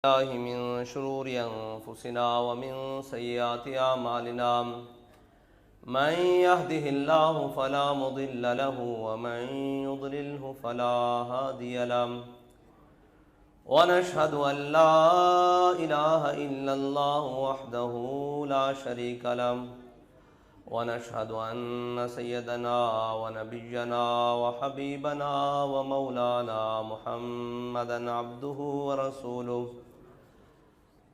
الله من شرور أنفسنا ومن سيئات أعمالنا من يهده الله فلا مضل له ومن يضلله فلا هادي له ونشهد أن لا إله إلا الله وحده لا شريك له ونشهد أن سيدنا ونبينا وحبيبنا ومولانا محمدا عبده ورسوله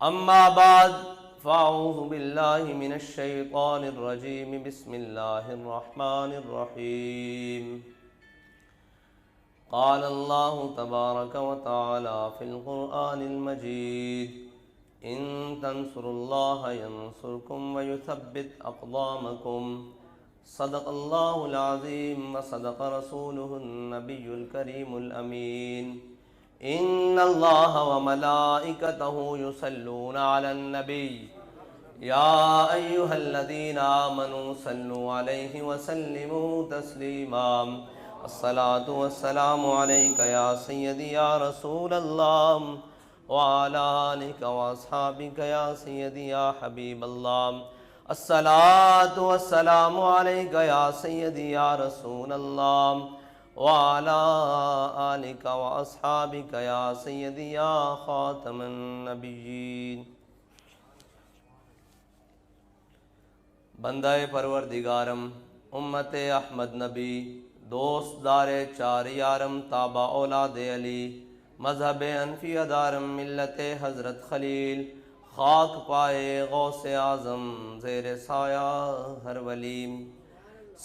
أما بعد فأعوذ بالله من الشيطان الرجيم بسم الله الرحمن الرحيم قال الله تبارك وتعالى في القرآن المجيد إن تنصروا الله ينصركم ويثبت أقدامكم صدق الله العظيم وصدق رسوله النبي الكريم الأمين إن الله وملائكته يصلون على النبي يا أيها الذين آمنوا صلوا عليه وسلموا تسليما الصلاة والسلام عليك يا سيدي يا رسول الله وعلى آلك وأصحابك يا سيدي يا حبيب الله الصلاة والسلام عليك يا سيدي يا رسول الله وعلى آلك وأصحابك يا سيدي يا خاتم النبيين بندہ پروردگارم امت احمد نبی دوست دار چار یارم تابع اولاد علی مذہب انفی ادارم ملت حضرت خلیل خاک پائے غوث اعظم زیر سایہ ہر ولیم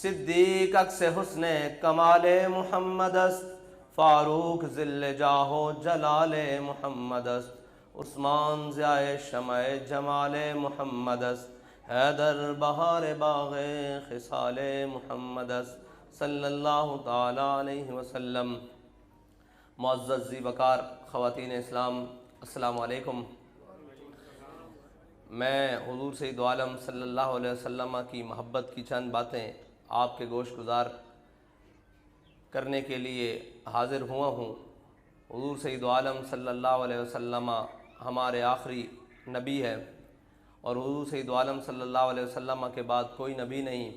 صدیق عکس حسن کمال محمد است فاروق ذل جاہ و جلال محمد است عثمان ضیاء شمع جمال محمد است حیدر بہار باغ خصال محمد است صلی اللہ تعالی علیہ وسلم۔ معزز ذی وقار خواتین اسلام السلام علیکم۔ میں حضور سید عالم صلی اللہ علیہ وسلم کی محبت کی چند باتیں آپ کے گوش گزار کرنے کے لیے حاضر ہوا ہوں۔ حضور سید عالم صلی اللہ علیہ وسلم ہمارے آخری نبی ہے اور حضور سید عالم صلی اللہ علیہ وسلم کے بعد کوئی نبی نہیں،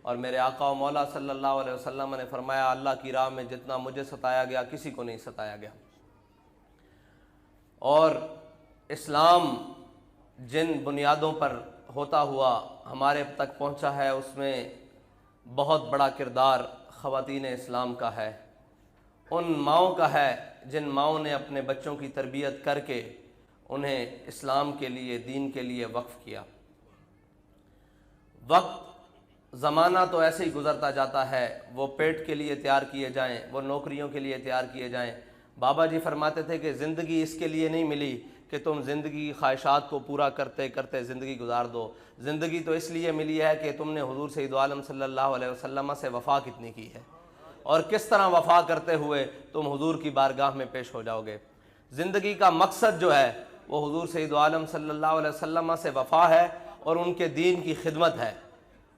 اور میرے آقا و مولا صلی اللہ علیہ وسلم نے فرمایا اللہ کی راہ میں جتنا مجھے ستایا گیا کسی کو نہیں ستایا گیا، اور اسلام جن بنیادوں پر ہوتا ہوا ہمارے تک پہنچا ہے اس میں بہت بڑا کردار خواتین اسلام کا ہے، ان ماؤں کا ہے جن ماؤں نے اپنے بچوں کی تربیت کر کے انہیں اسلام کے لیے دین کے لیے وقف کیا۔ وقت زمانہ تو ایسے ہی گزرتا جاتا ہے، وہ پیٹ کے لیے تیار کیے جائیں، وہ نوکریوں کے لیے تیار کیے جائیں۔ بابا جی فرماتے تھے کہ زندگی اس کے لیے نہیں ملی کہ تم زندگی خواہشات کو پورا کرتے کرتے زندگی گزار دو، زندگی تو اس لیے ملی ہے کہ تم نے حضور سید عالم صلی اللہ علیہ وسلم سے وفا کتنی کی ہے اور کس طرح وفا کرتے ہوئے تم حضور کی بارگاہ میں پیش ہو جاؤ گے۔ زندگی کا مقصد جو ہے وہ حضور سید عالم صلی اللہ علیہ وسلم سے وفا ہے اور ان کے دین کی خدمت ہے،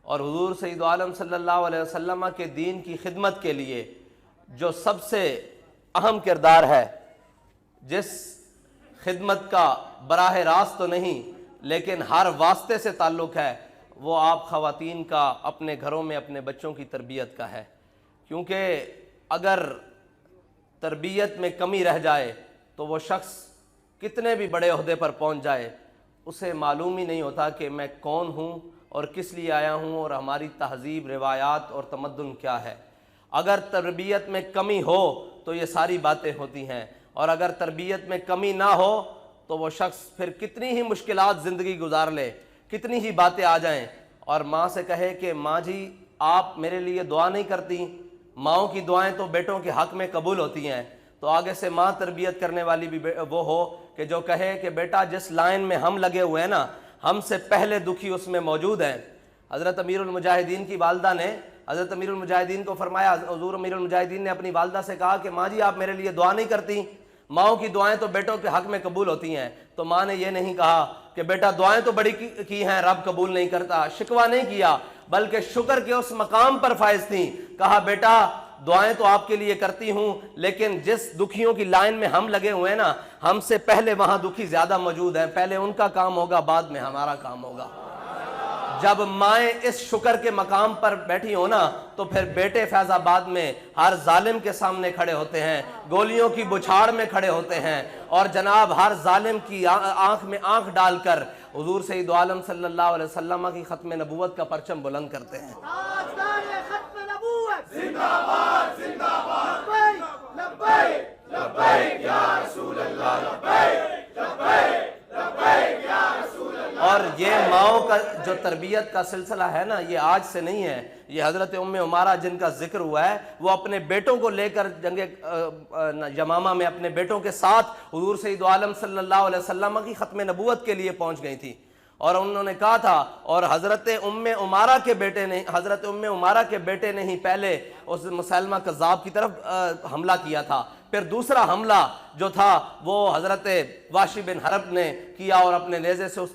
اور حضور سید عالم صلی اللہ علیہ وسلم کے دین کی خدمت کے لیے جو سب سے اہم کردار ہے، جس خدمت کا براہ راست تو نہیں لیکن ہر واسطے سے تعلق ہے، وہ آپ خواتین کا اپنے گھروں میں اپنے بچوں کی تربیت کا ہے، کیونکہ اگر تربیت میں کمی رہ جائے تو وہ شخص کتنے بھی بڑے عہدے پر پہنچ جائے اسے معلوم ہی نہیں ہوتا کہ میں کون ہوں اور کس لیے آیا ہوں اور ہماری تہذیب روایات اور تمدن کیا ہے۔ اگر تربیت میں کمی ہو تو یہ ساری باتیں ہوتی ہیں، اور اگر تربیت میں کمی نہ ہو تو وہ شخص پھر کتنی ہی مشکلات زندگی گزار لے، کتنی ہی باتیں آ جائیں اور ماں سے کہے کہ ماں جی آپ میرے لیے دعا نہیں کرتی، ماؤں کی دعائیں تو بیٹوں کے حق میں قبول ہوتی ہیں، تو آگے سے ماں تربیت کرنے والی بھی وہ ہو کہ جو کہے کہ بیٹا جس لائن میں ہم لگے ہوئے ہیں نا، ہم سے پہلے دکھی اس میں موجود ہیں۔ حضرت امیر المجاہدین کی والدہ نے حضرت امیر المجاہدین کو فرمایا، حضور امیر المجاہدین نے اپنی والدہ سے کہا کہ ماں جی آپ میرے لیے دعا نہیں کرتی، ماؤں کی دعائیں تو بیٹوں کے حق میں قبول ہوتی ہیں۔ تو ماں نے یہ نہیں کہا کہ بیٹا دعائیں تو بڑی کی ہیں رب قبول نہیں کرتا، شکوہ نہیں کیا، بلکہ شکر کے اس مقام پر فائز تھیں۔ کہا بیٹا دعائیں تو آپ کے لیے کرتی ہوں، لیکن جس دکھیوں کی لائن میں ہم لگے ہوئے ہیں نا، ہم سے پہلے وہاں دکھی زیادہ موجود ہیں، پہلے ان کا کام ہوگا، بعد میں ہمارا کام ہوگا۔ جب مائیں اس شکر کے مقام پر بیٹھی ہو نا، تو پھر بیٹے فیض آباد میں ہر ظالم کے سامنے کھڑے ہوتے ہیں، گولیوں کی بچھاڑ میں کھڑے ہوتے ہیں، اور جناب ہر ظالم کی آنکھ میں آنکھ ڈال کر حضور سید عالم صلی اللہ علیہ وسلم کی ختم نبوت کا پرچم بلند کرتے ہیں۔ ختم نبوت زندہ باد، زندہ باد، لبیک لبیک لبیک یا رسول اللہ، لبیک لبیک لبیک یا رسول اللہ۔ اور یہ ماؤں کا جو تربیت کا سلسلہ ہے نا، یہ آج سے نہیں ہے، یہ حضرت ام عمارہ جن کا ذکر ہوا ہے، وہ اپنے بیٹوں کو لے کر جنگ یمامہ میں اپنے بیٹوں کے ساتھ حضور سید عالم صلی اللہ علیہ وسلم کی ختم نبوت کے لیے پہنچ گئی تھی، اور انہوں نے کہا تھا، اور حضرت ام عمارہ کے بیٹے نے ہی پہلے اس مسلمہ کذاب کی طرف حملہ کیا تھا، پھر دوسرا حملہ جو تھا وہ حضرت واشی بن حرب نے کیا اور اپنے نیزے سے اس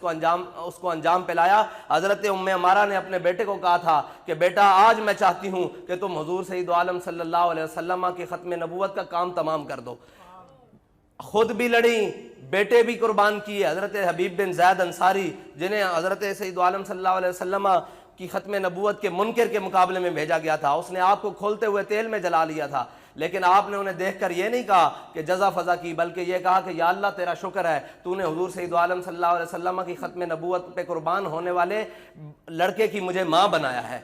کو انجام پلایا۔ حضرت ام عمارہ نے اپنے بیٹے کو کہا تھا کہ بیٹا آج میں چاہتی ہوں کہ تم حضور سید عالم صلی اللہ علیہ وسلم کی ختم نبوت کا کام تمام کر دو۔ خود بھی لڑیں، بیٹے بھی قربان کیے۔ حضرت حبیب بن زید انصاری جنہیں حضرت سید عالم صلی اللہ علیہ وسلم کی ختم نبوت کے منکر کے مقابلے میں بھیجا گیا تھا، اس نے آپ کو کھولتے ہوئے تیل میں جلا لیا تھا، لیکن آپ نے انہیں دیکھ کر یہ نہیں کہا کہ جزا فضا کی، بلکہ یہ کہا کہ یا اللہ تیرا شکر ہے، تو نے حضور سید عالم صلی اللہ علیہ وسلم کی ختم نبوت پہ قربان ہونے والے لڑکے کی مجھے ماں بنایا ہے۔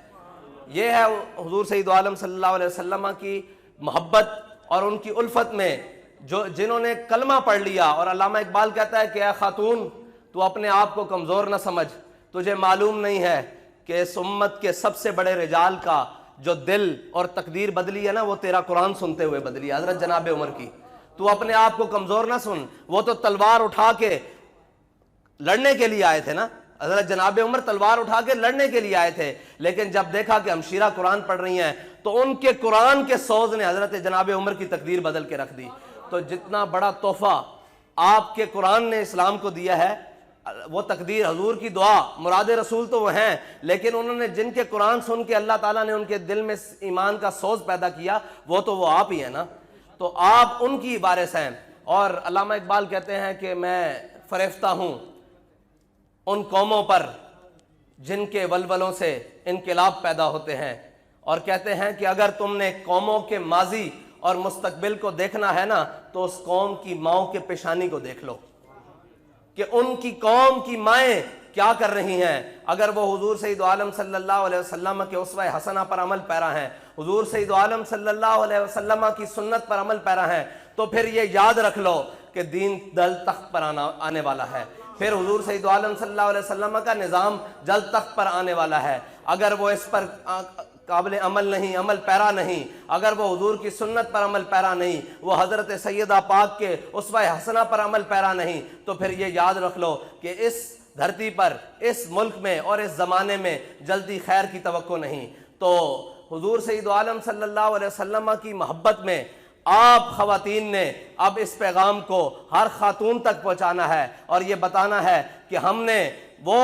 یہ ہے حضور سید عالم صلی اللہ علیہ وسلم کی محبت اور ان کی الفت میں جنہوں نے کلمہ پڑھ لیا۔ اور علامہ اقبال کہتا ہے کہ اے خاتون، تو اپنے آپ کو کمزور نہ سمجھ، تجھے معلوم نہیں ہے کہ اس امت کے سب سے بڑے رجال کا جو دل اور تقدیر بدلی ہے نا، وہ تیرا قرآن سنتے ہوئے بدلی، حضرت جناب عمر کی۔ تو اپنے آپ کو کمزور نہ سن، وہ تو تلوار اٹھا کے لڑنے کے لیے آئے تھے نا، حضرت جناب عمر تلوار اٹھا کے لڑنے کے لیے آئے تھے، لیکن جب دیکھا کہ ہمشیرہ قرآن پڑھ رہی ہیں تو ان کے قرآن کے سوز نے حضرت جناب عمر کی تقدیر بدل کے رکھ دی۔ تو جتنا بڑا تحفہ آپ کے قرآن نے اسلام کو دیا ہے، وہ تقدیر حضور کی دعا، مراد رسول تو وہ ہیں، لیکن انہوں نے جن کے قرآن سن کے اللہ تعالیٰ نے ان کے دل میں ایمان کا سوز پیدا کیا، وہ آپ ہی ہیں نا۔ تو آپ ان کی وارث ہیں۔ اور علامہ اقبال کہتے ہیں کہ میں فریفتہ ہوں ان قوموں پر جن کے ولولوں سے انقلاب پیدا ہوتے ہیں، اور کہتے ہیں کہ اگر تم نے قوموں کے ماضی اور مستقبل کو دیکھنا ہے نا، تو اس قوم کی ماؤں کے پیشانی کو دیکھ لو کہ ان کی قوم کی مائیں کیا کر رہی ہیں۔ اگر وہ حضور سید عالم صلی اللہ علیہ وسلم کے اسوہ حسنہ پر عمل پیرا ہیں، حضور سید عالم صلی اللہ علیہ وسلم کی سنت پر عمل پیرا ہیں، تو پھر یہ یاد رکھ لو کہ دین جلد تخت پر آنے والا ہے، پھر حضور سید عالم صلی اللہ علیہ وسلم کا نظام جلد تخت پر آنے والا ہے۔ اگر وہ اس پر قابل عمل نہیں، عمل پیرا نہیں، اگر وہ حضور کی سنت پر عمل پیرا نہیں، وہ حضرت سیدہ پاک کے اسوہ حسنہ پر عمل پیرا نہیں، تو پھر یہ یاد رکھ لو کہ اس دھرتی پر، اس ملک میں اور اس زمانے میں جلدی خیر کی توقع نہیں۔ تو حضور سید عالم صلی اللہ علیہ وسلم کی محبت میں آپ خواتین نے اب اس پیغام کو ہر خاتون تک پہنچانا ہے، اور یہ بتانا ہے کہ ہم نے وہ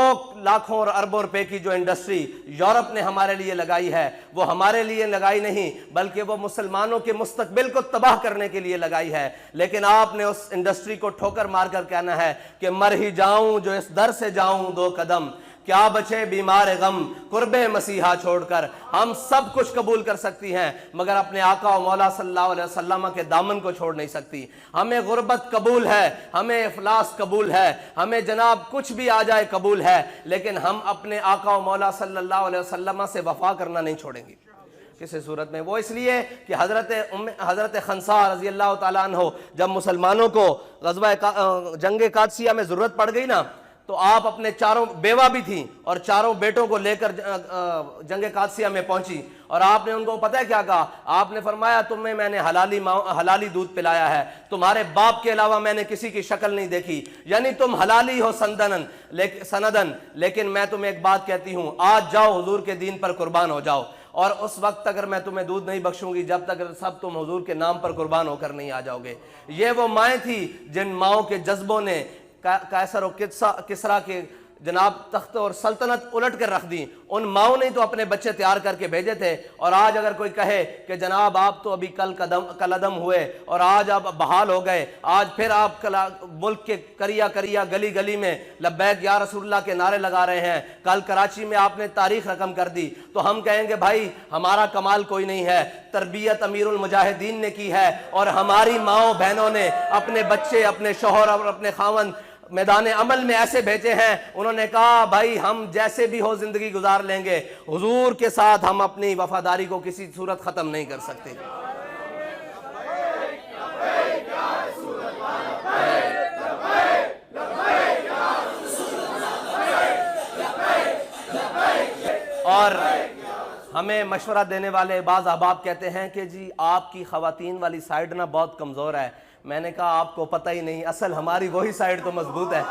لاکھوں اور اربوں روپے کی جو انڈسٹری یورپ نے ہمارے لیے لگائی ہے، وہ ہمارے لیے لگائی نہیں، بلکہ وہ مسلمانوں کے مستقبل کو تباہ کرنے کے لیے لگائی ہے۔ لیکن آپ نے اس انڈسٹری کو ٹھوکر مار کر کہنا ہے کہ مر ہی جاؤں جو اس در سے جاؤں دو قدم، کیا بچے بیمار غم قرب مسیحا چھوڑ کر۔ ہم سب کچھ قبول کر سکتی ہیں، مگر اپنے آقا و مولا صلی اللہ علیہ وسلم کے دامن کو چھوڑ نہیں سکتی۔ ہمیں غربت قبول ہے، ہمیں افلاس قبول ہے، ہمیں جناب کچھ بھی آ جائے قبول ہے، لیکن ہم اپنے آقا و مولا صلی اللہ علیہ وسلم سے وفا کرنا نہیں چھوڑیں گے کسی صورت میں۔ وہ اس لیے کہ حضرت خنسا رضی اللہ تعالیٰ عنہ جب مسلمانوں کو غزوہ جنگ قادسیہ میں ضرورت پڑ گئی نا، تو آپ اپنے چاروں بیوہ بھی تھیں اور چاروں بیٹوں کو لے کر جنگ قادسیہ میں پہنچی، اور آپ نے ان کو پتہ ہے کیا کہا؟ آپ نے فرمایا تمہیں میں نے حلالی دودھ پلایا ہے، تمہارے باپ کے علاوہ میں نے کسی کی شکل نہیں دیکھی، یعنی تم حلالی ہو سندن، لیکن میں تمہیں ایک بات کہتی ہوں، آج جاؤ حضور کے دین پر قربان ہو جاؤ، اور اس وقت اگر میں تمہیں دودھ نہیں بخشوں گی جب تک سب تم حضور کے نام پر قربان ہو کر نہیں آ جاؤ گے۔ یہ وہ مائیں تھی جن ماؤں کے جذبوں نے قیصر و کسریٰ کے جناب تخت اور سلطنت الٹ کر رکھ دی. ان ماؤں نے تو اپنے بچے تیار کر کے بھیجے تھے. اور آج اگر کوئی کہے کہ جناب آپ تو ابھی کل عدم ہوئے اور آج آپ بحال ہو گئے, آج پھر آپ ملک کے کریا گلی گلی میں لبیک یا رسول اللہ کے نعرے لگا رہے ہیں, کل کراچی میں آپ نے تاریخ رقم کر دی, تو ہم کہیں گے بھائی ہمارا کمال کوئی نہیں ہے, تربیت امیر المجاہدین نے کی ہے. اور ہماری ماؤں بہنوں نے اپنے بچے, اپنے شوہر اور اپنے خاوند میدان عمل میں ایسے بھیجے ہیں, انہوں نے کہا بھائی ہم جیسے بھی ہو زندگی گزار لیں گے, حضور کے ساتھ ہم اپنی وفاداری کو کسی صورت ختم نہیں کر سکتے. اور ہمیں مشورہ دینے والے بعض احباب کہتے ہیں کہ جی آپ کی خواتین والی سائیڈ نا بہت کمزور ہے. میں نے کہا آپ کو پتہ ہی نہیں, اصل ہماری وہی سائیڈ تو مضبوط ہے.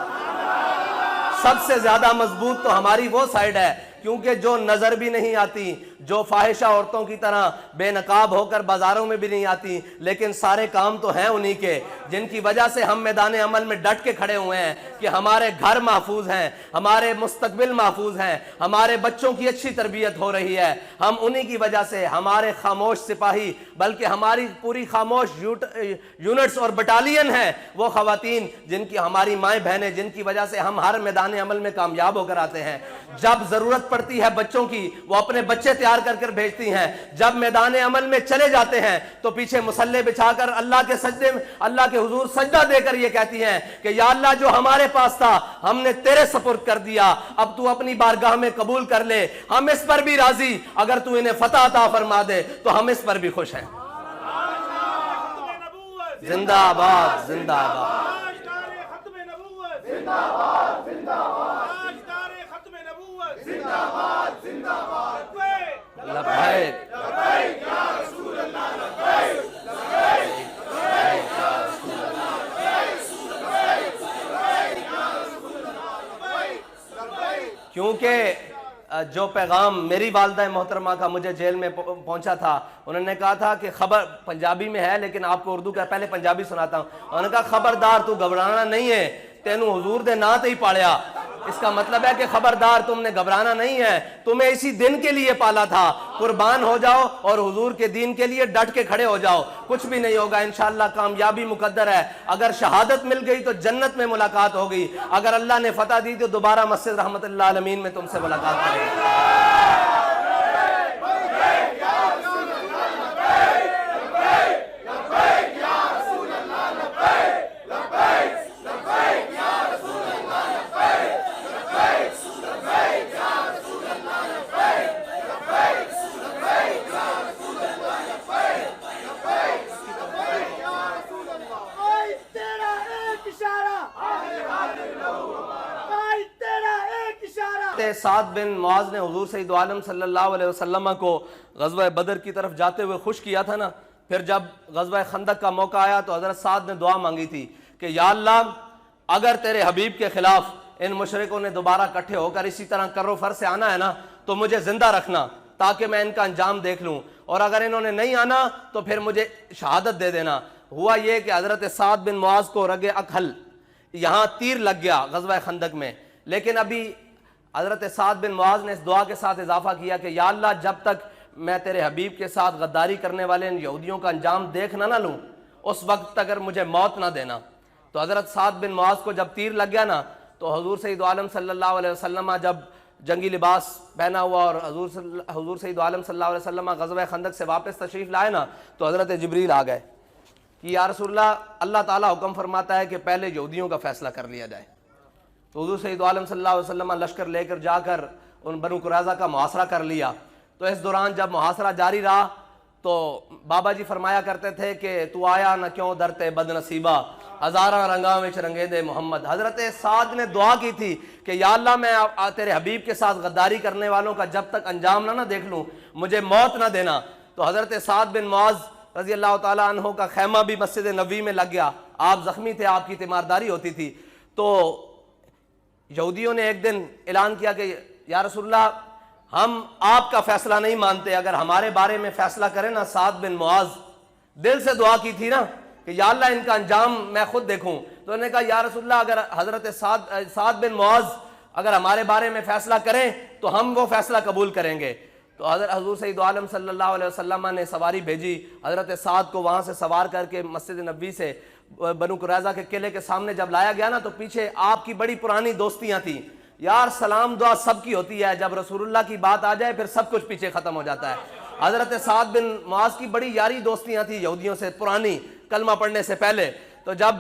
سب سے زیادہ مضبوط تو ہماری وہ سائیڈ ہے, کیونکہ جو نظر بھی نہیں آتی, جو فاحشہ عورتوں کی طرح بے نقاب ہو کر بازاروں میں بھی نہیں آتی, لیکن سارے کام تو ہیں انہی کے, جن کی وجہ سے ہم میدان عمل میں ڈٹ کے کھڑے ہوئے ہیں کہ ہمارے گھر محفوظ ہیں, ہمارے مستقبل محفوظ ہیں, ہمارے بچوں کی اچھی تربیت ہو رہی ہے. ہم انہی کی وجہ سے, ہمارے خاموش سپاہی بلکہ ہماری پوری خاموش یونٹس اور بٹالین ہیں وہ خواتین, جن کی ہماری مائیں بہنیں, جن کی وجہ سے ہم ہر میدان عمل میں کامیاب ہو کر آتے ہیں. جب ضرورت پڑتی ہے بچوں کی, وہ اپنے بچے تیار کر کر بھیجتی ہیں. جب میدان عمل میں چلے جاتے ہیں تو پیچھے مصلے بچھا کر اللہ کے سجدے میں, اللہ کے حضور سجدہ دے کر یہ کہتی ہیں کہ یا اللہ جو ہمارے پاس تھا ہم نے تیرے سپرد کر دیا, اب تو اپنی بارگاہ میں قبول کر لے. ہم اس پر بھی راضی, اگر تو انہیں فتح عطا فرما دے تو ہم اس پر بھی خوش ہیں. زندہ آباد, زندہ آباد. کیونکہ جو پیغام میری والدہ محترمہ کا مجھے جیل میں پہنچا تھا, انہوں نے کہا تھا کہ خبر, پنجابی میں ہے لیکن آپ کو اردو کا, پہلے پنجابی سناتا ہوں. انہوں نے کہا خبردار تو گھبرانا نہیں ہے, تینوں حضور دے نا تے ہی پاڑیا. اس کا مطلب ہے کہ خبردار تم نے گھبرانا نہیں ہے, تمہیں اسی دن کے لیے پالا تھا. قربان ہو جاؤ اور حضور کے دین کے لیے ڈٹ کے کھڑے ہو جاؤ, کچھ بھی نہیں ہوگا انشاءاللہ. کامیابی مقدر ہے, اگر شہادت مل گئی تو جنت میں ملاقات ہوگی, اگر اللہ نے فتح دی تو دوبارہ مسجد رحمت اللہ عالمین میں تم سے ملاقات کریں گے. سعد بن معاذ نے حضور سید عالم صلی اللہ علیہ وسلم کو غزوہ بدر کی طرف جاتے ہوئے خوش کیا تھا نا, پھر جب غزوہ خندق کا موقع آیا تو حضرت سعد نے دعا مانگی تھی کہ یا اللہ اگر تیرے حبیب کے خلاف ان مشرکوں نے دوبارہ اکٹھے ہو کر اسی طرح کر و فر سے آنا ہے نا, تو مجھے زندہ رکھنا تاکہ میں ان کا انجام دیکھ لوں, اور اگر انہوں نے نہیں آنا تو پھر مجھے شہادت دے دینا. ہوا یہ کہ حضرت سعد بن معاذ کو رگ اکحل یہاں تیر لگ گیا غزوہ خندق میں, لیکن ابھی حضرت سعد بن معاذ نے اس دعا کے ساتھ اضافہ کیا کہ یا اللہ جب تک میں تیرے حبیب کے ساتھ غداری کرنے والے ان یہودیوں کا انجام دیکھ نہ لوں, اس وقت اگر مجھے موت نہ دینا. تو حضرت سعد بن معاذ کو جب تیر لگ گیا نا, تو حضور سید عالم صلی اللہ علیہ وسلم جب جنگی لباس پہنا ہوا اور حضور سید عالم صلی اللہ علیہ وسلم غزوہ خندق سے واپس تشریف لائے نا, تو حضرت جبریل آ گئے کہ یا رسول اللہ, اللہ تعالیٰ حکم فرماتا ہے کہ پہلے یہودیوں کا فیصلہ کر لیا جائے. تو حضور سید عالم صلی اللہ علیہ وسلم لشکر لے کر جا کر ان بنو قریظہ کا محاصرہ کر لیا. تو اس دوران جب محاصرہ جاری رہا تو بابا جی فرمایا کرتے تھے کہ تو آیا نہ کیوں درتے بد نصیبہ, ہزاراں رنگاں وچ رنگے دے محمد. حضرت سعد نے دعا کی تھی کہ یا اللہ میں تیرے حبیب کے ساتھ غداری کرنے والوں کا جب تک انجام نہ دیکھ لوں مجھے موت نہ دینا. تو حضرت سعد بن معاذ رضی اللہ تعالیٰ عنہ کا خیمہ بھی مسجد نبوی میں لگ گیا. آپ زخمی تھے, آپ کی تیمارداری ہوتی تھی. تو یہودیوں نے ایک دن اعلان کیا کہ یا رسول اللہ ہم آپ کا فیصلہ نہیں مانتے, اگر ہمارے بارے میں فیصلہ کریں نا سعد بن معاذ. دل سے دعا کی تھی نا کہ یا اللہ ان کا انجام میں خود دیکھوں. تو انہوں نے کہا یا رسول اللہ اگر حضرت سعد بن معاذ اگر ہمارے بارے میں فیصلہ کریں تو ہم وہ فیصلہ قبول کریں گے۔ تو حضور سید عالم صلی اللہ علیہ وسلم نے سواری بھیجی، حضرت سعد کو وہاں سے سوار کر کے مسجد نبوی سے بنو قریظہ کے قلعے کے سامنے جب لایا گیا نا، تو پیچھے آپ کی بڑی پرانی دوستیاں تھیں یار، سلام دعا سب کی ہوتی ہے، جب رسول اللہ کی بات آ جائے پھر سب کچھ پیچھے ختم ہو جاتا ہے۔ حضرت سعد بن معاذ کی بڑی یاری دوستیاں تھیں یہودیوں سے پرانی، کلمہ پڑھنے سے پہلے۔ تو جب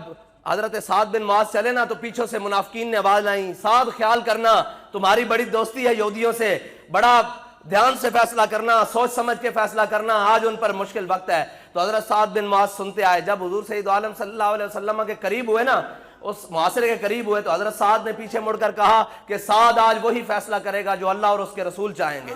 حضرت سعد بن معاذ چلے نا، تو پیچھوں سے منافقین نے آواز لائیں، سعد خیال کرنا تمہاری بڑی دوستی ہے یہودیوں سے، بڑا دھیان سے فیصلہ کرنا، سوچ سمجھ کے فیصلہ کرنا، آج ان پر مشکل وقت ہے۔ تو حضرت سعد بن معاذ سنتے آئے، جب حضور سید عالم صلی اللہ علیہ وسلم کے قریب ہوئے نا، اس معاشرے کے قریب ہوئے، تو حضرت سعد نے پیچھے مڑ کر کہا کہ سعد آج وہی فیصلہ کرے گا جو اللہ اور اس کے رسول چاہیں گے۔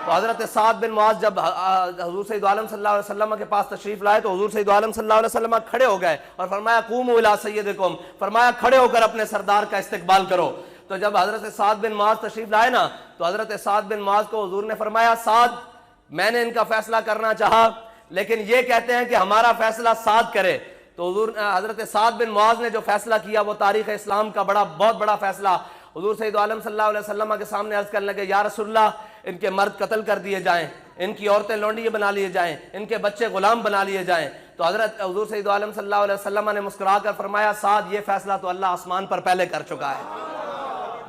تو حضرت سعد بن معاذ جب حضور سید عالم صلی اللہ علیہ وسلم کے پاس تشریف لائے، تو حضور سید عالم صلی اللہ علیہ وسلم کھڑے ہو گئے اور فرمایا قوموا الی سیدکم، فرمایا کھڑے ہو کر اپنے سردار کا استقبال کرو۔ تو جب حضرت سعد بن معاذ تشریف لائے نا، تو حضرت سعد بن معاذ کو حضور نے فرمایا سعد، میں نے ان کا فیصلہ کرنا چاہا لیکن یہ کہتے ہیں کہ ہمارا فیصلہ سعد کرے۔ تو حضرت سعد بن معاذ نے جو فیصلہ کیا وہ تاریخ اسلام کا بہت بڑا فیصلہ، حضور سید عالم صلی اللہ علیہ وسلم کے سامنے عرض کرنے لگے، یا رسول اللہ ان کے مرد قتل کر دیے جائیں، ان کی عورتیں لونڈی بنا لیے جائیں، ان کے بچے غلام بنا لیے جائیں۔ تو حضرت حضور سید عالم صلی اللہ علیہ وسلم نے مسکرا کر فرمایا سعد، یہ فیصلہ تو اللہ آسمان پر پہلے کر چکا ہے۔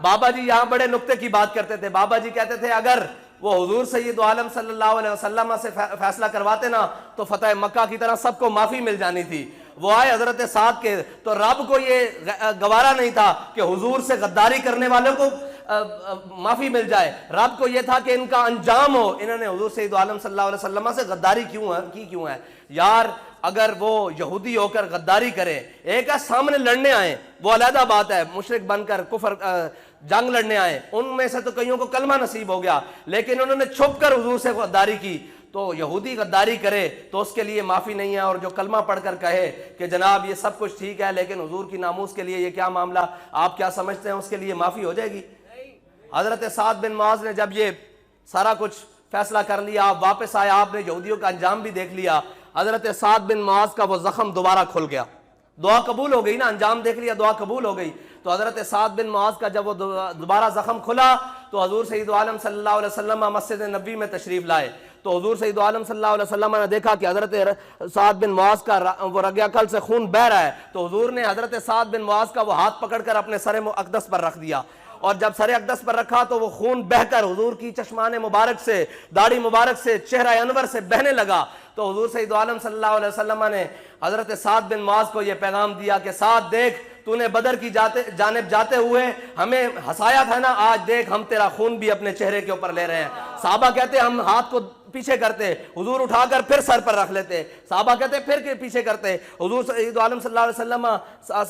بابا جی یہاں بڑے نقطے کی بات کرتے تھے، بابا جی کہتے تھے اگر وہ حضور سید عالم صلی اللہ علیہ وسلم سے فیصلہ کرواتے نا تو فتح مکہ کی طرح سب کو معافی مل جانی تھی۔ وہ آئے حضرت سعد کے، تو رب کو یہ گوارا نہیں تھا کہ حضور سے غداری کرنے والوں کو معافی مل جائے، رب کو یہ تھا کہ ان کا انجام ہو۔ انہوں نے حضور سید عالم صلی اللہ علیہ وسلم سے غداری کیوں ہے یار؟ اگر وہ یہودی ہو کر غداری کرے، ایک ہے سامنے لڑنے آئے وہ علیحدہ بات ہے، مشرک بن کر کفر جنگ لڑنے آئے، ان میں سے تو کئیوں کو کلمہ نصیب ہو گیا، لیکن انہوں نے چھپ کر حضور سے غداری کی۔ تو یہودی غداری کرے تو اس کے لیے معافی نہیں ہے، اور جو کلمہ پڑھ کر کہے کہ جناب یہ سب کچھ ٹھیک ہے لیکن حضور کی ناموس کے لیے یہ کیا معاملہ، آپ کیا سمجھتے ہیں اس کے لیے معافی ہو جائے گی؟ حضرت سعد بن معاذ نے جب یہ سارا کچھ فیصلہ کر لیا، آپ واپس آئے، آپ نے یہودیوں کا انجام بھی دیکھ لیا، حضرت سعد بن معاذ کا وہ زخم دوبارہ کھل گیا، دعا قبول ہو گئی نا، انجام دیکھ لیا، دعا قبول ہو گئی۔ تو حضرت سعد بن معاذ کا جب وہ دوبارہ زخم کھلا تو حضور سید عالم صلی اللہ علیہ وسلم مسجد نبوی میں تشریف لائے۔ تو حضور سید عالم صلی اللہ علیہ وسلم نے دیکھا کہ حضرت سعد بن معاذ کا وہ رگ اکل سے خون بہ رہا ہے، تو حضور نے حضرت سعد بن معاذ کا وہ ہاتھ پکڑ کر اپنے سر اقدس پر رکھ دیا، اور جب سر اقدس پر رکھا تو وہ خون بہ کر حضور کی چشمان مبارک سے، داڑھی مبارک سے، چہرہ انور سے بہنے لگا۔ تو حضور سید عالم صلی اللہ علیہ وسلم نے حضرت سعد بن معاذ کو یہ پیغام دیا کہ سعد دیکھ، تو نے بدر کی جانب جاتے ہوئے ہمیں ہنسایا تھا نا، آج دیکھ ہم تیرا خون بھی اپنے چہرے کے اوپر لے رہے ہیں۔ صحابہ کہتے ہم ہاتھ کو پیچھے کرتے، حضور اٹھا کر پھر سر پر رکھ لیتے، صحابہ کہتے پھر پیچھے کرتے، حضور سید عالم صلی اللہ علیہ وسلم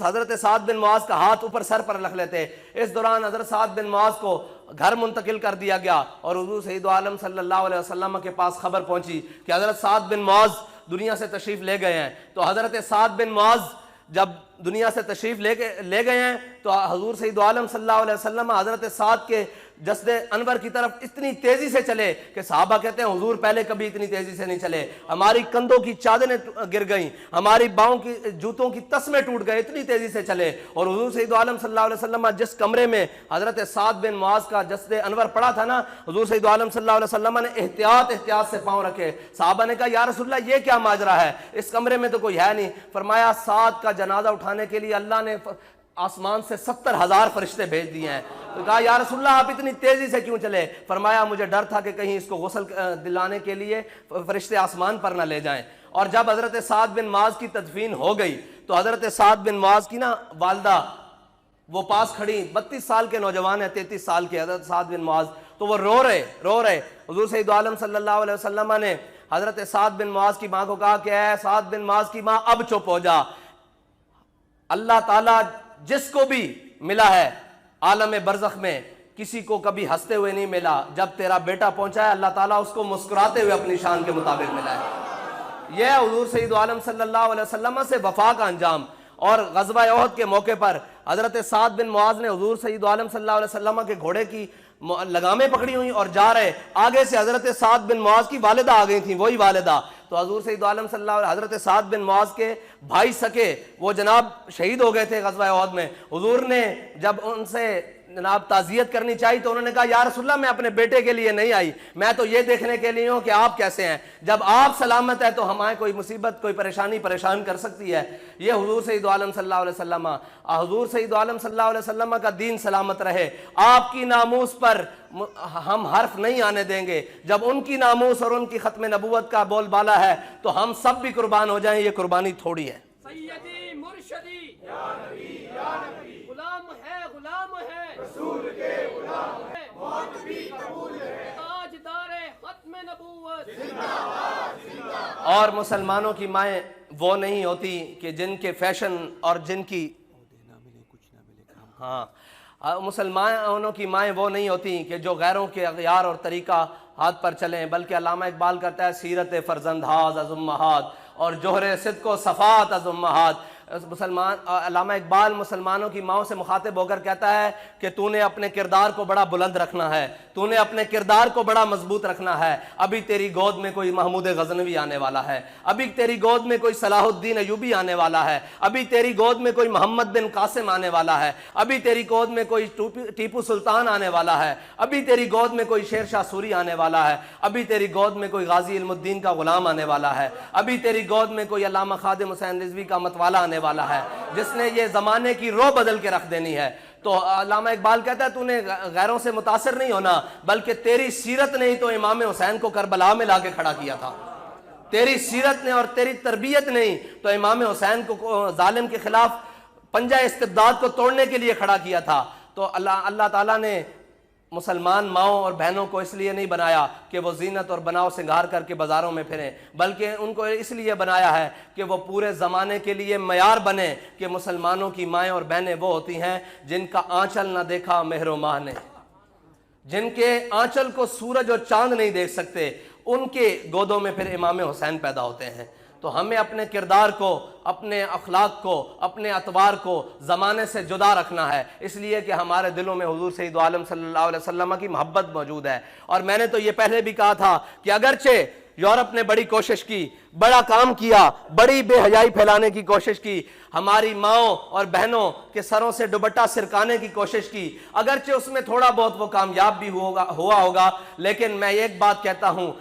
حضرت سعد بن معاذ کا ہاتھ اوپر سر پر رکھ لیتے۔ اس دوران حضرت سعد بن معاذ کو گھر منتقل کر دیا گیا، اور حضور سید عالم صلی اللہ علیہ وسلم کے پاس خبر پہنچی کہ حضرت سعد بن معاذ دنیا سے تشریف لے گئے ہیں۔ تو حضرت سعد بن معاذ جب دنیا سے تشریف لے گئے ہیں تو حضور سید عالم صلی اللہ علیہ وسلم حضرت سعد کے جسد انور کی طرف اتنی تیزی سے چلے کہ صحابہ کہتے ہیں حضور پہلے کبھی اتنی تیزی سے نہیں چلے، ہماری کندھوں کی چادریں گر گئیں، ہماری باؤں کی جوتوں کی تسمے ٹوٹ گئے، اتنی تیزی سے چلے۔ اور حضور سید عالم صلی اللہ علیہ وسلم جس کمرے میں حضرت سعد بن معاذ کا جسد انور پڑا تھا نا، حضور سید عالم صلی اللہ علیہ وسلم نے احتیاط سے پاؤں رکھے۔ صحابہ نے کہا یا رسول اللہ یہ کیا ماجرا ہے، اس کمرے میں تو کوئی ہے نہیں۔ فرمایا سعد کا جنازہ اٹھانے کے لیے اللہ نے آسمان سے 70,000 فرشتے بھیج دیے ہیں۔ تو کہا یا رسول اللہ آپ اتنی تیزی سے کیوں چلے؟ فرمایا مجھے ڈر تھا کہ کہیں اس کو غسل دلانے کے لیے فرشتے آسمان پر نہ لے جائیں۔ اور جب حضرت سعد بن معاذ کی تدفین ہو گئی تو حضرت سعد بن معاذ کی نا والدہ وہ پاس کھڑی، 32 سال کے نوجوان ہیں، 33 سال کے حضرت سعد بن معاذ، تو وہ رو رہے۔ حضور سید عالم صلی اللہ علیہ وسلم نے حضرت سعد بن معاذ کی ماں کو کہا کہ اے سعد بن معاذ کی ماں اب چپ ہو جا، اللہ تعالیٰ جس کو بھی ملا ہے عالم برزخ میں کسی کو کبھی ہنستے ہوئے نہیں ملا، جب تیرا بیٹا پہنچا ہے اللہ تعالیٰ اس کو مسکراتے ہوئے اپنی شان کے مطابق ملا ہے۔ یہ حضور سید عالم صلی اللہ علیہ وسلم سے وفا کا انجام۔ اور غزوہ احد کے موقع پر حضرت سعد بن معاذ نے حضور سید عالم صلی اللہ علیہ وسلم کے گھوڑے کی لگامیں پکڑی ہوئی اور جا رہے، آگے سے حضرت سعد بن معاذ کی والدہ آ گئی تھیں، وہی والدہ۔ تو حضور سید عالم صلی اللہ علیہ حضرت سعد بن معاذ کے بھائی سکے وہ جناب شہید ہو گئے تھے غزوہ احد میں۔ حضور نے جب ان سے جناب تعزیت کرنی چاہیے تو انہوں نے کہا یا رسول اللہ میں اپنے بیٹے کے لیے نہیں آئی، میں تو یہ دیکھنے کے لیے ہوں کہ آپ کیسے ہیں، جب آپ سلامت ہیں تو ہمیں کوئی مصیبت کوئی پریشانی پریشان کر سکتی ہے؟ یہ حضور سید عالم صلی اللہ علیہ وسلم، حضور سید عالم صلی اللہ علیہ وسلم کا دین سلامت رہے، آپ کی ناموس پر ہم حرف نہیں آنے دیں گے، جب ان کی ناموس اور ان کی ختم نبوت کا بول بالا ہے تو ہم سب بھی قربان ہو جائیں، یہ قربانی تھوڑی ہے۔ سیدی مرشدی یا نبی غلام ہے رسول کے غلام ہے، موت بھی قبول ہے، تاجدار ختم نبوت زندہ باد۔ اور مسلمانوں کی مائیں وہ نہیں ہوتی کہ جن کے فیشن اور جن کی مسلمانوں کی مائیں وہ نہیں ہوتی کہ جو غیروں کے اغیار اور طریقہ ہاتھ پر چلیں، بلکہ علامہ اقبال کرتا ہے سیرت فرزندہاز از امہات اور جوہر صدق و صفات از امہات۔ علامہ اقبال مسلمانوں کی ماؤں سے مخاطب ہو کر کہتا ہے کہ تو نے اپنے کردار کو بڑا بلند رکھنا ہے، تو نے اپنے کردار کو بڑا مضبوط رکھنا ہے، ابھی تیری گود میں کوئی محمود غزنوی آنے والا ہے، ابھی تیری گود میں کوئی صلاح الدین ایوبی آنے والا ہے، ابھی تیری گود میں کوئی محمد بن قاسم آنے والا ہے، ابھی تیری گود میں کوئی ٹیپو سلطان آنے والا ہے، ابھی تیری گود میں کوئی شیر شاہ سوری آنے والا ہے، ابھی تیری گود میں کوئی غازی علم الدین کا غلام آنے والا ہے، ابھی تیری گود میں کوئی علامہ خادم حسین رضوی کا متوالا آنے والا ہے، جس نے یہ زمانے کی رو بدل کے رکھ دینی ہے۔ تو علامہ اقبال کہتا ہے تو نے غیروں سے متاثر نہیں ہونا، بلکہ تیری سیرت نے ہی تو امام حسین کو کربلا میں لا کے کھڑا کیا تھا، تیری سیرت نے اور تیری تربیت نے ہی تو امام حسین کو ظالم کے خلاف پنجہ استبداد کو توڑنے کے لیے کھڑا کیا تھا۔ تو اللہ تعالیٰ نے مسلمان ماؤں اور بہنوں کو اس لیے نہیں بنایا کہ وہ زینت اور بناؤ سنگار کر کے بازاروں میں پھریں، بلکہ ان کو اس لیے بنایا ہے کہ وہ پورے زمانے کے لیے معیار بنے کہ مسلمانوں کی مائیں اور بہنیں وہ ہوتی ہیں جن کا آنچل نہ دیکھا مہر و ماہ نے، جن کے آنچل کو سورج اور چاند نہیں دیکھ سکتے، ان کے گودوں میں پھر امام حسین پیدا ہوتے ہیں۔ تو ہمیں اپنے کردار کو، اپنے اخلاق کو، اپنے اطوار کو زمانے سے جدا رکھنا ہے، اس لیے کہ ہمارے دلوں میں حضور سید عالم صلی اللہ علیہ وسلم کی محبت موجود ہے۔ اور میں نے تو یہ پہلے بھی کہا تھا کہ اگرچہ یورپ نے بڑی کوشش کی، بڑا کام کیا، بڑی بے حیائی پھیلانے کی کوشش کی، ہماری ماؤں اور بہنوں کے سروں سے دوپٹہ سرکانے کی کوشش کی، اگرچہ اس میں تھوڑا بہت وہ کامیاب بھی ہوا ہوگا، لیکن میں ایک بات کہتا ہوں،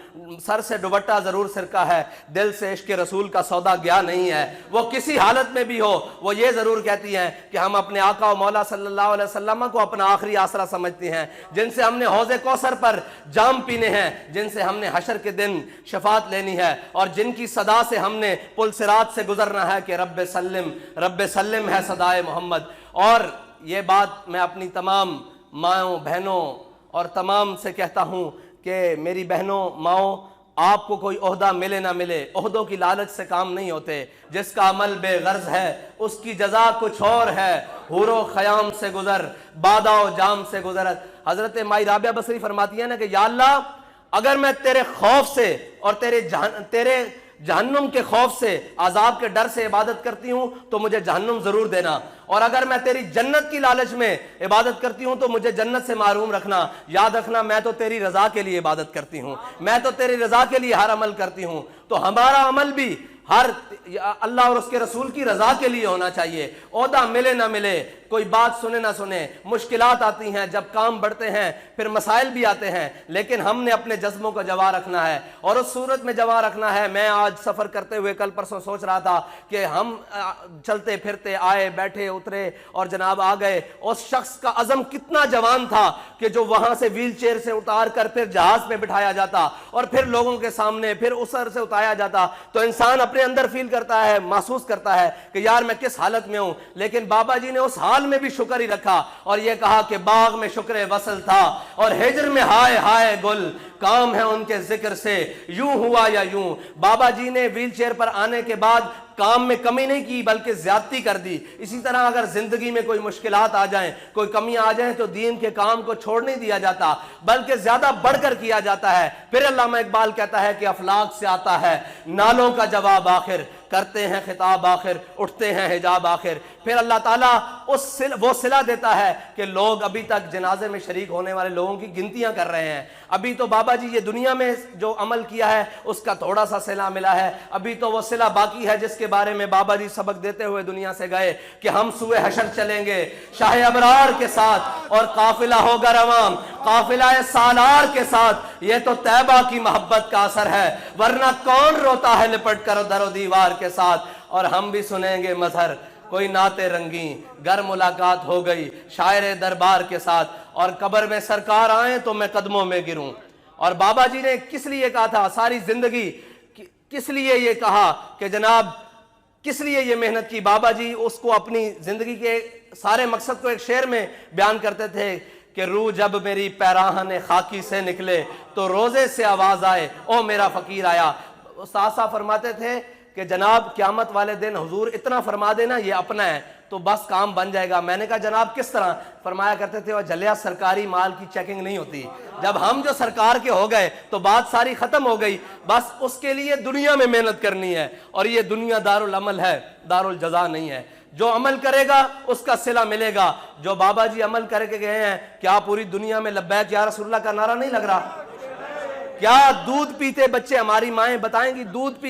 سر سے دوپٹہ ضرور سرکا ہے، دل سے عشق رسول کا سودا گیا نہیں ہے۔ وہ کسی حالت میں بھی ہو وہ یہ ضرور کہتی ہیں کہ ہم اپنے آقا و مولا صلی اللہ علیہ وسلم کو اپنا آخری آسرا سمجھتی ہیں، جن سے ہم نے حوض کوثر پر جام پینے ہیں، جن سے ہم نے حشر کے دن شفاعت لینی ہے، اور جن کی صدا سے ہم نے پل صراط سے گزرنا ہے کہ رب سلم ہے صدائے محمد۔ اور یہ بات میں اپنی تمام ماؤں بہنوں اور تمام سے کہتا ہوں کہ میری بہنوں ماؤں، آپ کو کوئی عہدہ ملے نہ ملے، عہدوں کی لالچ سے کام نہیں ہوتے، جس کا عمل بے غرض ہے اس کی جزا کچھ اور ہے، حور و خیام سے گزر بادہ و جام سے گزرت۔ حضرت مائی رابعہ بصری فرماتی ہیں نا کہ یا اللہ اگر میں تیرے خوف سے اور تیرے جہنم کے خوف سے، عذاب کے ڈر سے عبادت کرتی ہوں تو مجھے جہنم ضرور دینا، اور اگر میں تیری جنت کی لالچ میں عبادت کرتی ہوں تو مجھے جنت سے محروم رکھنا۔ یاد رکھنا میں تو تیری رضا کے لیے عبادت کرتی ہوں، میں تو تیری رضا کے لیے ہر عمل کرتی ہوں، تو ہمارا عمل بھی ہر اللہ اور اس کے رسول کی رضا کے لیے ہونا چاہیے۔ عہدہ ملے نہ ملے، کوئی بات سنے نہ سنے، مشکلات آتی ہیں، جب کام بڑھتے ہیں پھر مسائل بھی آتے ہیں، لیکن ہم نے اپنے جذبوں کو جوا رکھنا ہے، اور اس صورت میں جوا رکھنا ہے۔ میں آج سفر کرتے ہوئے کل پرسوں سوچ رہا تھا کہ ہم چلتے پھرتے آئے، بیٹھے اترے اور جناب آ گئے، اس شخص کا عزم کتنا جوان تھا کہ جو وہاں سے ویل چیئر سے اتار کر پھر جہاز پہ بٹھایا جاتا اور پھر لوگوں کے سامنے پھر اسر سے اتایا جاتا، تو انسان اپنے اندر فیل کرتا ہے، محسوس کرتا ہے کہ یار میں کس حالت میں ہوں، لیکن بابا جی نے اس حال میں بھی شکر ہی رکھا اور یہ کہا کہ باغ میں شکر وصل تھا اور ہجر میں ہائے ہائے گل، کام ہے ان کے ذکر سے یوں ہوا یا یوں۔ بابا جی نے ویل چیئر پر آنے کے بعد کام میں کمی نہیں کی بلکہ زیادتی کر دی۔ اسی طرح اگر زندگی میں کوئی مشکلات آ جائیں، کوئی کمیاں آ جائیں تو دین کے کام کو چھوڑ نہیں دیا جاتا بلکہ زیادہ بڑھ کر کیا جاتا ہے۔ پھر علامہ اقبال کہتا ہے کہ افلاک سے آتا ہے نالوں کا جواب آخر، کرتے ہیں خطاب آخر، اٹھتے ہیں حجاب آخر۔ پھر اللہ تعالیٰ وہ صلہ دیتا ہے کہ لوگ ابھی تک جنازے میں شریک ہونے والے لوگوں کی گنتیاں کر رہے ہیں، ابھی تو بابا جی یہ دنیا میں جو عمل کیا ہے اس کا تھوڑا سا صلہ ملا ہے، ابھی تو وہ صلہ باقی ہے جس کے بارے میں بابا جی سبق دیتے ہوئے دنیا سے گئے کہ ہم سوئے حشر چلیں گے شاہ ابرار کے ساتھ اور قافلہ ہوگا رواں قافلہ سالار کے ساتھ۔ یہ تو طیبہ کی محبت کا اثر ہے، ورنہ کون روتا ہے لپٹ کر در و دیوار کے ساتھ۔ اور ہم بھی سنیں گے مظہر کوئی نعت رنگیں، گر ملاقات ہو گئی شاعر دربار کے ساتھ، اور قبر میں سرکار آئیں تو میں قدموں میں گروں۔ اور بابا جی نے کس لیے کہا تھا ساری زندگی، کس لیے یہ کہا کہ جناب کس لیے یہ محنت کی؟ بابا جی اس کو اپنی زندگی کے سارے مقصد کو ایک شعر میں بیان کرتے تھے کہ روح جب میری پیراہن خاکی سے نکلے تو روزے سے آواز آئے او میرا فقیر آیا۔ استاد صاحب فرماتے تھے کہ جناب قیامت والے دن حضور اتنا فرما دینا یہ اپنا ہے تو بس کام بن جائے گا۔ میں نے کہا جناب کس طرح؟ فرمایا کرتے تھے وہ جھلیا سرکاری مال کی چیکنگ نہیں ہوتی، جب ہم جو سرکار کے ہو گئے تو بات ساری ختم ہو گئی، بس اس کے لیے دنیا میں محنت کرنی ہے، اور یہ دنیا دارالعمل ہے، دارالجزا نہیں ہے۔ جو عمل کرے گا اس کا صلہ ملے گا۔ جو بابا جی عمل کر کے گئے ہیں، کیا پوری دنیا میں لبیک یا رسول اللہ کا نعرہ نہیں لگ رہا؟ کیا دودھ پیتے بچے، ہماری مائیں بتائیں گی، دودھ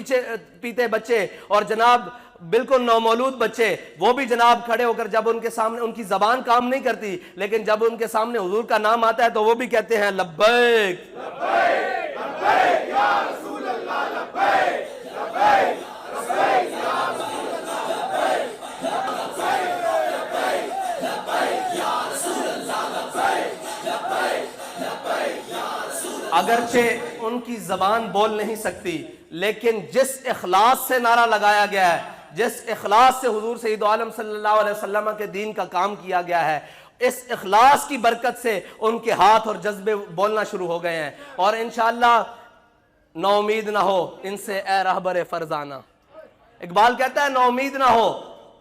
پیتے بچے اور جناب بالکل نومولود بچے، وہ بھی جناب کھڑے ہو کر جب ان کے سامنے، ان کی زبان کام نہیں کرتی لیکن جب ان کے سامنے حضور کا نام آتا ہے تو وہ بھی کہتے ہیں لبیک لبیک لبیک یا رسول اللہ، لبیک لبیک لبیک یا رسول اللہ، لبیک لبیک لبیک یا رسول اللہ، لبیک لبیک لبیک یا رسول اللہ۔ اگرچہ ان کی زبان بول نہیں سکتی لیکن جس اخلاص سے نعرہ لگایا گیا ہے، جس اخلاص سے حضور سید عالم صلی اللہ علیہ وسلم کے دین کا کام کیا گیا ہے، اس اخلاص کی برکت سے ان کے ہاتھ اور جذبے بولنا شروع ہو گئے ہیں۔ اور انشاءاللہ نا امید نہ ہو ان سے اے رہبر فرزانہ۔ اقبال کہتا ہے نا امید نہ ہو،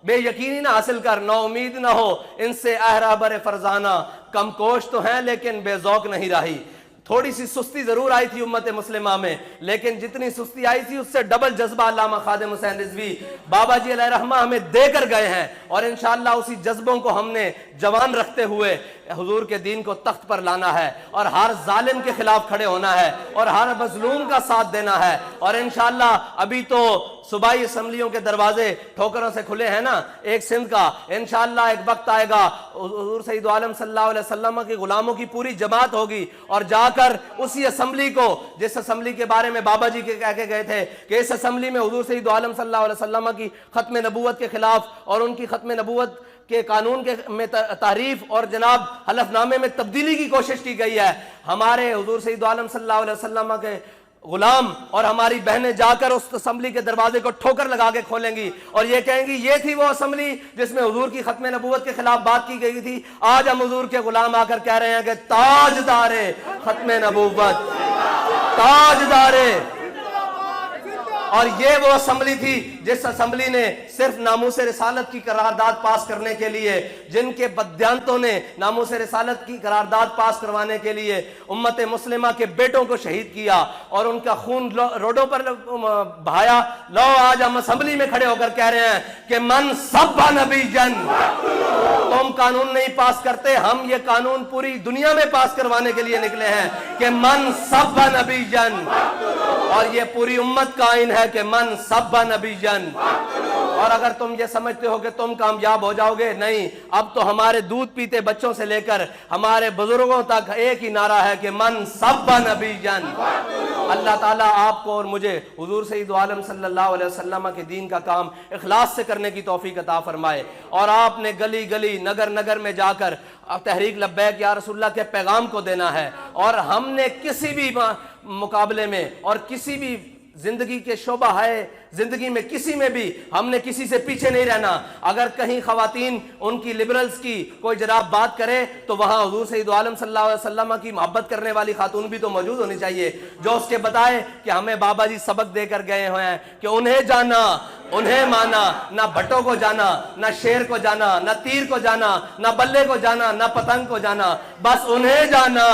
بے یقینی نہ حاصل کر، نا امید نہ ہو ان سے اے رہبر فرزانہ، کم کوش تو ہیں لیکن بے ذوق نہیں رہی۔ تھوڑی سی سستی ضرور آئی تھی امت مسلمہ میں، لیکن جتنی سستی آئی تھی اس سے ڈبل جذبہ علامہ خادم حسین رضوی بابا جی علیہ رحمہ ہمیں دے کر گئے ہیں، اور انشاءاللہ اسی جذبوں کو ہم نے جوان رکھتے ہوئے حضور کے دین کو تخت پر لانا ہے، اور ہر ظالم کے خلاف کھڑے ہونا ہے، اور ہر مظلوم کا ساتھ دینا ہے۔ اور انشاءاللہ ابھی تو صوبائی اسمبلیوں کے دروازے ٹھوکروں سے کھلے ہیں نا، ایک سندھ کا، انشاءاللہ ایک وقت آئے گا حضور سید عالم صلی اللہ علیہ وسلم کی غلاموں کی پوری جماعت ہوگی، اور جا کر اسی اسمبلی کو، جس اسمبلی کے بارے میں بابا جی کہہ کے گئے تھے کہ اس اسمبلی میں حضور سید عالم صلی اللہ علیہ وسلم کی ختم نبوت کے خلاف اور ان کی ختم نبوت کے قانون میں تحریف اور جناب حلف نامے میں تبدیلی کی کوشش کی گئی ہے، ہمارے حضور سید عالم صلی اللہ علیہ وسلم کے غلام اور ہماری بہنیں جا کر اس اسمبلی کے دروازے کو ٹھوکر لگا کے کھولیں گی اور یہ کہیں گی یہ تھی وہ اسمبلی جس میں حضور کی ختم نبوت کے خلاف بات کی گئی تھی۔ آج ہم حضور کے غلام آ کر کہہ رہے ہیں کہ تاجدار ختم نبوت، تاجدار، اور یہ وہ اسمبلی تھی جس اسمبلی نے صرف ناموس رسالت کی قرارداد پاس کرنے کے لیے، جن کے بددیانتوں نے ناموس رسالت کی قرارداد پاس کروانے کے لیے امت مسلمہ کے بیٹوں کو شہید کیا اور ان کا خون روڈوں پر بہایا۔ لو آج ہم اسمبلی میں کھڑے ہو کر کہہ رہے ہیں کہ من سب نبی جن، تم قانون نہیں پاس کرتے، ہم یہ قانون پوری دنیا میں پاس کروانے کے لیے نکلے ہیں کہ من سب نبی جن، اور یہ پوری امت کا آئین ہے کہ من سب نبی جن۔ اور اگر تم یہ سمجھتے ہو کہ تم کامیاب ہو جاؤ گے، نہیں، اب تو ہمارے دودھ پیتے بچوں سے لے کر ہمارے بزرگوں تک ایک ہی نعرہ ہے کہ من سب نبی جن۔ اللہ تعالیٰ آپ کو اور مجھے حضور سید عالم صلی اللہ علیہ وسلم کے دین کا کام اخلاص سے کرنے کی توفیق عطا فرمائے، اور آپ نے گلی گلی نگر نگر میں جا کر تحریک لبیک یا رسول اللہ کے پیغام کو دینا ہے، اور ہم نے کسی بھی مقابلے میں اور کسی بھی زندگی کے شعبہ ہے، زندگی میں کسی میں بھی ہم نے کسی سے پیچھے نہیں رہنا۔ اگر کہیں خواتین ان کی لبرلز کی کوئی جناب بات کرے تو وہاں حضور سید عالم صلی اللہ علیہ وسلم کی محبت کرنے والی خاتون بھی تو موجود ہونی چاہیے، جو اس کے بتائے کہ ہمیں بابا جی سبق دے کر گئے ہوئے ہیں کہ انہیں جانا، انہیں مانا، نہ بھٹوں کو جانا، نہ شیر کو جانا، نہ تیر کو جانا، نہ بلے کو جانا، نہ پتنگ کو جانا، بس انہیں جانا،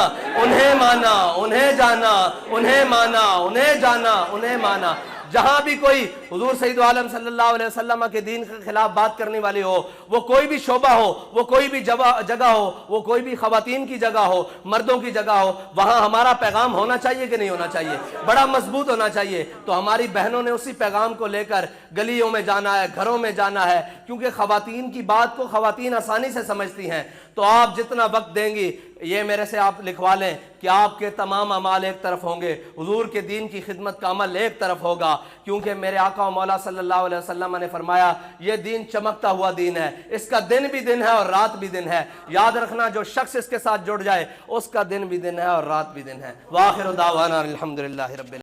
انہیں مانا، انہیں جانا، انہیں مانا، انہیں جانا، انہیں مانا۔ جہاں بھی کوئی حضور سید عالم صلی اللہ علیہ وسلم کے دین کے خلاف بات کرنے والی ہو، وہ کوئی بھی شعبہ ہو، وہ کوئی بھی جگہ ہو، وہ کوئی بھی خواتین کی جگہ ہو، مردوں کی جگہ ہو، وہاں ہمارا پیغام ہونا چاہیے کہ نہیں ہونا چاہیے؟ بڑا مضبوط ہونا چاہیے۔ تو ہماری بہنوں نے اسی پیغام کو لے کر گلیوں میں جانا ہے، گھروں میں جانا ہے، کیونکہ خواتین کی بات کو خواتین آسانی سے سمجھتی ہیں۔ تو آپ جتنا وقت دیں گی، یہ میرے سے آپ لکھوا لیں کہ آپ کے تمام اعمال ایک طرف ہوں گے، حضور کے دین کی خدمت کا عمل ایک طرف ہوگا، کیونکہ میرے آقا و مولا صلی اللہ علیہ وسلم نے فرمایا یہ دین چمکتا ہوا دین ہے، اس کا دن بھی دن ہے اور رات بھی دن ہے۔ یاد رکھنا، جو شخص اس کے ساتھ جڑ جائے اس کا دن بھی دن ہے اور رات بھی دن ہے۔ وآخر دعوانا الحمدللہ رب العالمین۔